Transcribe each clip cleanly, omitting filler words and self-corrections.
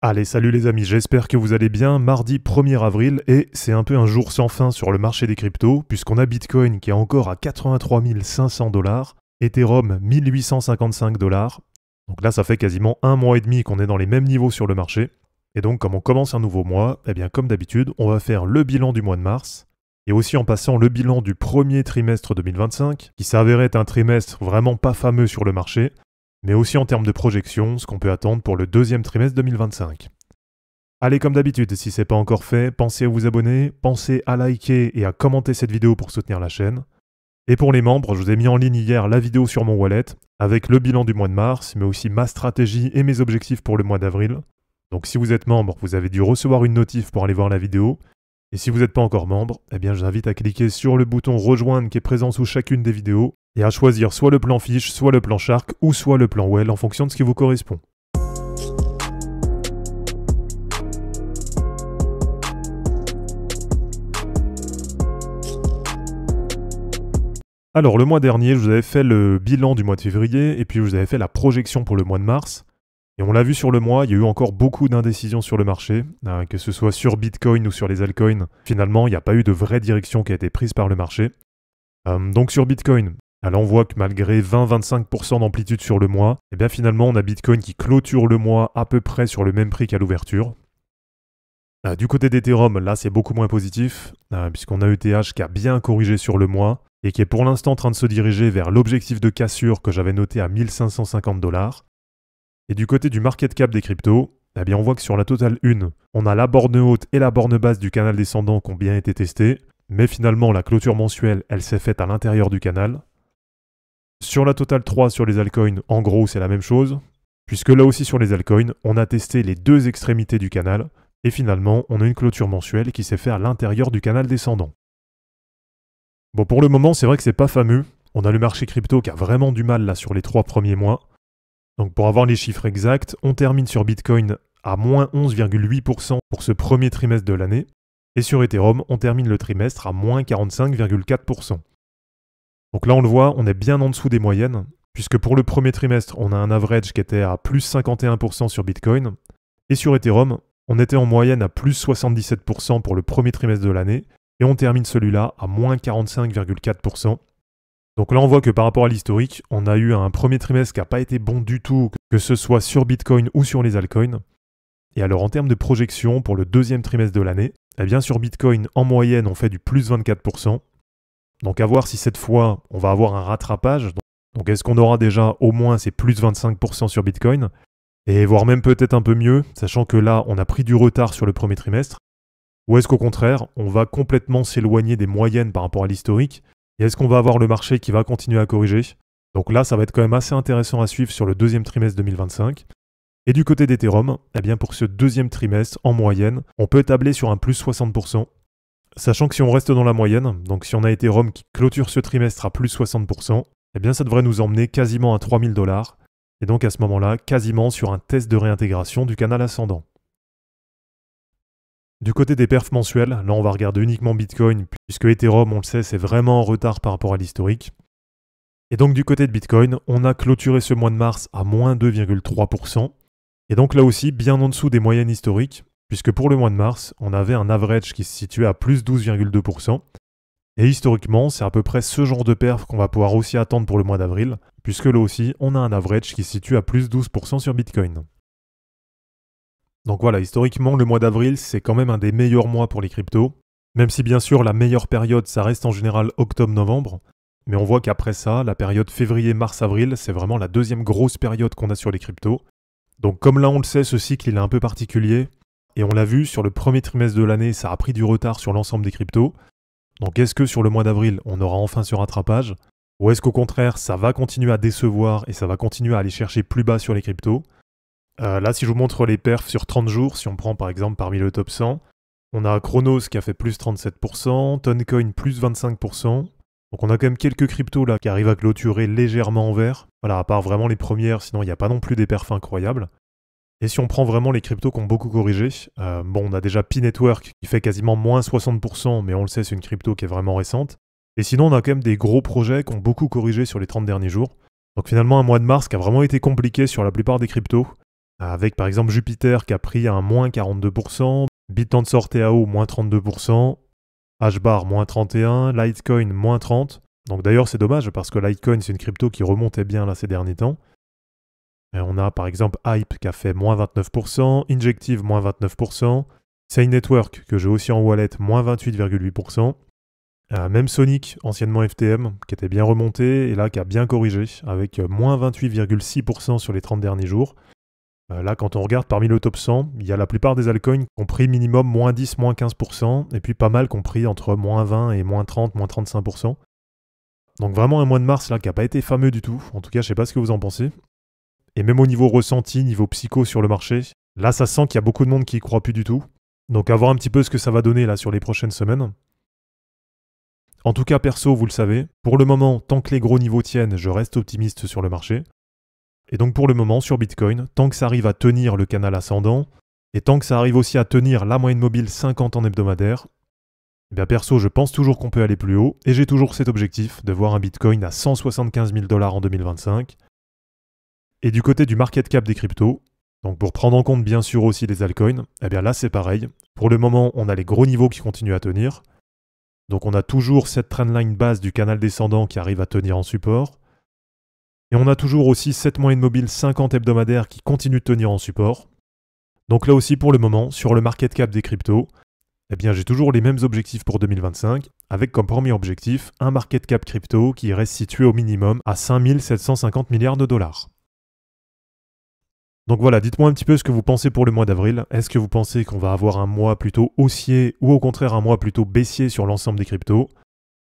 Allez, salut les amis, j'espère que vous allez bien. Mardi 1er avril, et c'est un peu un jour sans fin sur le marché des cryptos, puisqu'on a Bitcoin qui est encore à 83 500 $, Ethereum 1855 $. Donc là, ça fait quasiment un mois et demi qu'on est dans les mêmes niveaux sur le marché. Et donc, comme on commence un nouveau mois, eh bien comme d'habitude, on va faire le bilan du mois de mars, et aussi en passant le bilan du premier trimestre 2025, qui s'avérait être un trimestre vraiment pas fameux sur le marché, mais aussi en termes de projection, ce qu'on peut attendre pour le deuxième trimestre 2025. Allez, comme d'habitude, si ce n'est pas encore fait, pensez à vous abonner, pensez à liker et à commenter cette vidéo pour soutenir la chaîne. Et pour les membres, je vous ai mis en ligne hier la vidéo sur mon wallet, avec le bilan du mois de mars, mais aussi ma stratégie et mes objectifs pour le mois d'avril. Donc si vous êtes membre, vous avez dû recevoir une notif pour aller voir la vidéo. Et si vous n'êtes pas encore membre, eh bien je vous invite à cliquer sur le bouton rejoindre qui est présent sous chacune des vidéos, et à choisir soit le plan fiche, soit le plan shark, ou soit le plan well en fonction de ce qui vous correspond. Alors le mois dernier, je vous avais fait le bilan du mois de février, et puis je vous avais fait la projection pour le mois de mars. Et on l'a vu sur le mois, il y a eu encore beaucoup d'indécisions sur le marché, que ce soit sur Bitcoin ou sur les altcoins. Finalement, il n'y a pas eu de vraie direction qui a été prise par le marché. Donc sur Bitcoin, alors on voit que malgré 20-25% d'amplitude sur le mois, eh bien finalement on a Bitcoin qui clôture le mois à peu près sur le même prix qu'à l'ouverture. Du côté d'Ethereum, là c'est beaucoup moins positif, puisqu'on a ETH qui a bien corrigé sur le mois, et qui est pour l'instant en train de se diriger vers l'objectif de cassure que j'avais noté à 1550 $. Et du côté du market cap des cryptos, eh bien on voit que sur la totale 1, on a la borne haute et la borne basse du canal descendant qui ont bien été testées, mais finalement la clôture mensuelle, elle s'est faite à l'intérieur du canal. Sur la totale 3 sur les altcoins, en gros c'est la même chose, puisque là aussi sur les altcoins, on a testé les deux extrémités du canal, et finalement on a une clôture mensuelle qui s'est faite à l'intérieur du canal descendant. Bon, pour le moment c'est vrai que c'est pas fameux, on a le marché crypto qui a vraiment du mal là sur les 3 premiers mois. Donc pour avoir les chiffres exacts, on termine sur Bitcoin à moins 11,8% pour ce premier trimestre de l'année, et sur Ethereum, on termine le trimestre à moins 45,4%. Donc là, on le voit, on est bien en dessous des moyennes, puisque pour le premier trimestre, on a un average qui était à plus 51% sur Bitcoin, et sur Ethereum, on était en moyenne à plus 77% pour le premier trimestre de l'année, et on termine celui-là à moins 45,4%. Donc là, on voit que par rapport à l'historique, on a eu un premier trimestre qui n'a pas été bon du tout, que ce soit sur Bitcoin ou sur les altcoins. Et alors en termes de projection pour le deuxième trimestre de l'année, eh bien sur Bitcoin, en moyenne, on fait du plus 24%. Donc à voir si cette fois, on va avoir un rattrapage. Donc est-ce qu'on aura déjà au moins ces plus 25% sur Bitcoin, et voire même peut-être un peu mieux, sachant que là, on a pris du retard sur le premier trimestre. Ou est-ce qu'au contraire, on va complètement s'éloigner des moyennes par rapport à l'historique, et est-ce qu'on va avoir le marché qui va continuer à corriger? Donc là, ça va être quand même assez intéressant à suivre sur le deuxième trimestre 2025. Et du côté d'Ethereum, eh bien pour ce deuxième trimestre, en moyenne, on peut tabler sur un plus 60%. Sachant que si on reste dans la moyenne, donc si on a Ethereum qui clôture ce trimestre à plus 60%, eh bien ça devrait nous emmener quasiment à 3000 $, et donc à ce moment-là, quasiment sur un test de réintégration du canal ascendant. Du côté des perfs mensuels, là on va regarder uniquement Bitcoin, puisque Ethereum, on le sait, c'est vraiment en retard par rapport à l'historique. Et donc du côté de Bitcoin, on a clôturé ce mois de mars à moins 2,3%, et donc là aussi bien en dessous des moyennes historiques, puisque pour le mois de mars, on avait un average qui se situait à plus 12,2%. Et historiquement, c'est à peu près ce genre de perf qu'on va pouvoir aussi attendre pour le mois d'avril, puisque là aussi, on a un average qui se situe à plus 12% sur Bitcoin. Donc voilà, historiquement, le mois d'avril, c'est quand même un des meilleurs mois pour les cryptos, même si bien sûr la meilleure période, ça reste en général octobre-novembre, mais on voit qu'après ça, la période février-mars-avril, c'est vraiment la deuxième grosse période qu'on a sur les cryptos. Donc comme là on le sait, ce cycle il est un peu particulier, et on l'a vu, sur le premier trimestre de l'année, ça a pris du retard sur l'ensemble des cryptos. Donc est-ce que sur le mois d'avril, on aura enfin ce rattrapage? Ou est-ce qu'au contraire, ça va continuer à décevoir et ça va continuer à aller chercher plus bas sur les cryptos? Là, si je vous montre les perfs sur 30 jours, si on prend par exemple parmi le top 100, on a Chronos qui a fait plus 37%, Toncoin plus 25%. Donc on a quand même quelques cryptos là qui arrivent à clôturer légèrement en vert. Voilà, à part vraiment les premières, sinon il n'y a pas non plus des perfs incroyables. Et si on prend vraiment les cryptos qui ont beaucoup corrigé, on a déjà P-Network qui fait quasiment moins 60%, mais on le sait, c'est une crypto qui est vraiment récente. Et sinon, on a quand même des gros projets qui ont beaucoup corrigé sur les 30 derniers jours. Donc finalement, un mois de mars qui a vraiment été compliqué sur la plupart des cryptos. avec par exemple Jupiter qui a pris un moins 42%, BitTensor TAO moins 32%, HBAR moins 31%, Litecoin moins 30%. Donc d'ailleurs c'est dommage parce que Litecoin c'est une crypto qui remontait bien là ces derniers temps. Et on a par exemple Hype qui a fait moins 29%, Injective moins 29%, Sane Network que j'ai aussi en wallet moins 28,8%. Même Sonic, anciennement FTM, qui était bien remonté et là qui a bien corrigé avec moins 28,6% sur les 30 derniers jours. Là, quand on regarde parmi le top 100, il y a la plupart des altcoins qui ont pris minimum moins 10, moins 15%, et puis pas mal qui ont pris entre moins 20 et moins 30, moins 35%. Donc vraiment un mois de mars là qui n'a pas été fameux du tout. En tout cas, je sais pas ce que vous en pensez. Et même au niveau ressenti, niveau psycho sur le marché, là ça sent qu'il y a beaucoup de monde qui y croit plus du tout. Donc à voir un petit peu ce que ça va donner là sur les prochaines semaines. En tout cas, perso, vous le savez, pour le moment, tant que les gros niveaux tiennent, je reste optimiste sur le marché. Et donc pour le moment, sur Bitcoin, tant que ça arrive à tenir le canal ascendant, et tant que ça arrive aussi à tenir la moyenne mobile 50 en hebdomadaire, eh bien perso, je pense toujours qu'on peut aller plus haut, et j'ai toujours cet objectif de voir un Bitcoin à 175 000 $ en 2025. Et du côté du market cap des cryptos, donc pour prendre en compte bien sûr aussi les altcoins, eh bien là c'est pareil. Pour le moment, on a les gros niveaux qui continuent à tenir. Donc on a toujours cette trendline base du canal descendant qui arrive à tenir en support. Et on a toujours aussi cette moyenne mobile 50 hebdomadaire qui continue de tenir en support. Donc là aussi pour le moment, sur le market cap des cryptos, eh bien j'ai toujours les mêmes objectifs pour 2025, avec comme premier objectif un market cap crypto qui reste situé au minimum à 5 750 milliards de dollars. Donc voilà, dites-moi un petit peu ce que vous pensez pour le mois d'avril. Est-ce que vous pensez qu'on va avoir un mois plutôt haussier ou au contraire un mois plutôt baissier sur l'ensemble des cryptos?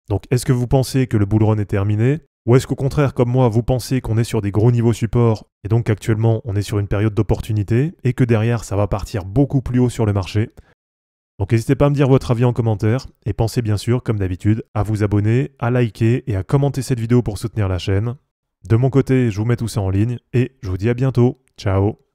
Donc est-ce que vous pensez que le bull run est terminé? Ou est-ce qu'au contraire, comme moi, vous pensez qu'on est sur des gros niveaux support et donc actuellement on est sur une période d'opportunité et que derrière ça va partir beaucoup plus haut sur le marché? Donc n'hésitez pas à me dire votre avis en commentaire et pensez bien sûr, comme d'habitude, à vous abonner, à liker et à commenter cette vidéo pour soutenir la chaîne. De mon côté, je vous mets tout ça en ligne et je vous dis à bientôt. Ciao!